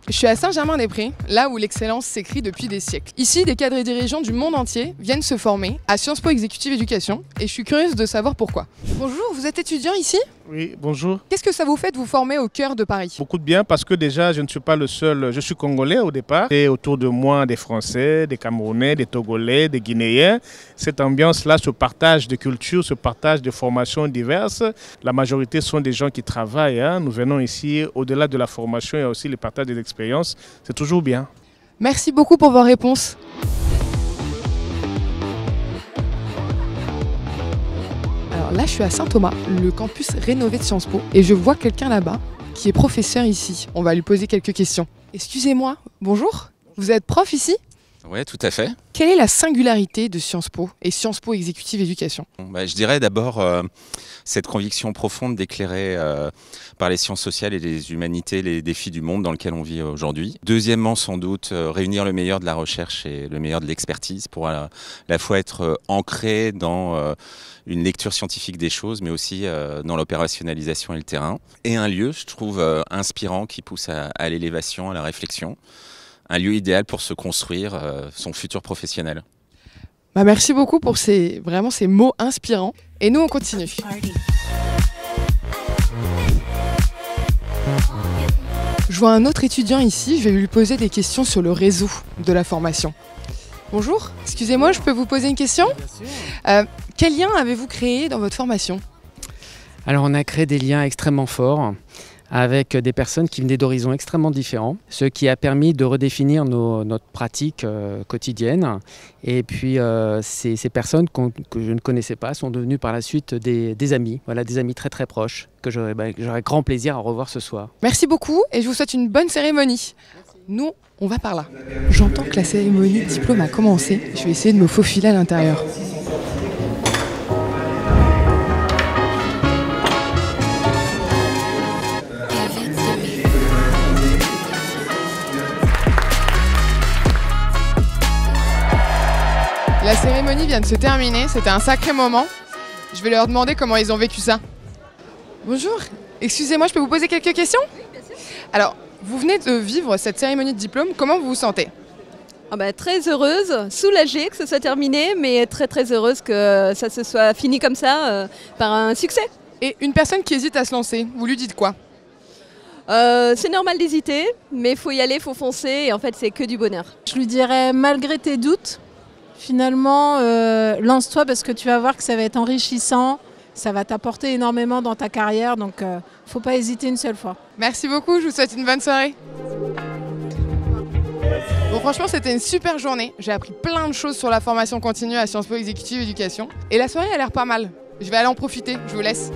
Je suis à Saint-Germain-des-Prés, là où l'excellence s'écrit depuis des siècles. Ici, des cadres et dirigeants du monde entier viennent se former à Sciences Po Executive Education et je suis curieuse de savoir pourquoi. Bonjour, vous êtes étudiant ici? Oui, bonjour. Qu'est-ce que ça vous fait de vous former au cœur de Paris? Beaucoup de bien parce que déjà, je ne suis pas le seul. Je suis congolais au départ. Et autour de moi, des Français, des Camerounais, des Togolais, des Guinéens. Cette ambiance-là, ce partage de culture, ce partage de formations diverses. La majorité sont des gens qui travaillent. Nous venons ici, au-delà de la formation, il y a aussi le partage des expériences. C'est toujours bien. Merci beaucoup pour vos réponses. Alors là, je suis à Saint-Thomas, le campus rénové de Sciences Po, et je vois quelqu'un là-bas qui est professeur ici. On va lui poser quelques questions. Excusez-moi, bonjour, vous êtes prof ici? Oui, tout à fait. Quelle est la singularité de Sciences Po et Sciences Po Executive Education? Je dirais d'abord cette conviction profonde d'éclairer par les sciences sociales et les humanités les défis du monde dans lequel on vit aujourd'hui. Deuxièmement, sans doute, réunir le meilleur de la recherche et le meilleur de l'expertise pour à la fois être ancré dans une lecture scientifique des choses, mais aussi dans l'opérationnalisation et le terrain. Et un lieu, je trouve, inspirant qui pousse à l'élévation, à la réflexion. Un lieu idéal pour se construire son futur professionnel. Merci beaucoup pour ces mots inspirants. Et nous, on continue. Je vois un autre étudiant ici, je vais lui poser des questions sur le réseau de la formation. Bonjour, excusez-moi, je peux vous poser une question? Quel lien avez-vous créé dans votre formation? Alors on a créé des liens extrêmement forts avec des personnes qui venaient d'horizons extrêmement différents, ce qui a permis de redéfinir notre pratique quotidienne. Et puis ces personnes que je ne connaissais pas sont devenues par la suite des amis, voilà, des amis très très proches que j'aurais grand plaisir à revoir ce soir. Merci beaucoup et je vous souhaite une bonne cérémonie. Nous, on va par là. J'entends que la cérémonie de diplôme a commencé. Je vais essayer de me faufiler à l'intérieur. La cérémonie vient de se terminer, c'était un sacré moment. Je vais leur demander comment ils ont vécu ça. Bonjour, excusez-moi, je peux vous poser quelques questions? Oui, bien sûr. Alors, vous venez de vivre cette cérémonie de diplôme, comment vous vous sentez? Très heureuse, soulagée que ce soit terminé, mais très très heureuse que ça se soit fini comme ça, par un succès. Et une personne qui hésite à se lancer, vous lui dites quoi? C'est normal d'hésiter, mais il faut y aller, il faut foncer, et en fait c'est que du bonheur. Je lui dirais, malgré tes doutes, finalement, lance-toi parce que tu vas voir que ça va être enrichissant, ça va t'apporter énormément dans ta carrière, donc faut pas hésiter une seule fois. Merci beaucoup, je vous souhaite une bonne soirée. Bon, franchement, c'était une super journée. J'ai appris plein de choses sur la formation continue à Sciences Po Executive Education. Et la soirée a l'air pas mal. Je vais aller en profiter, je vous laisse.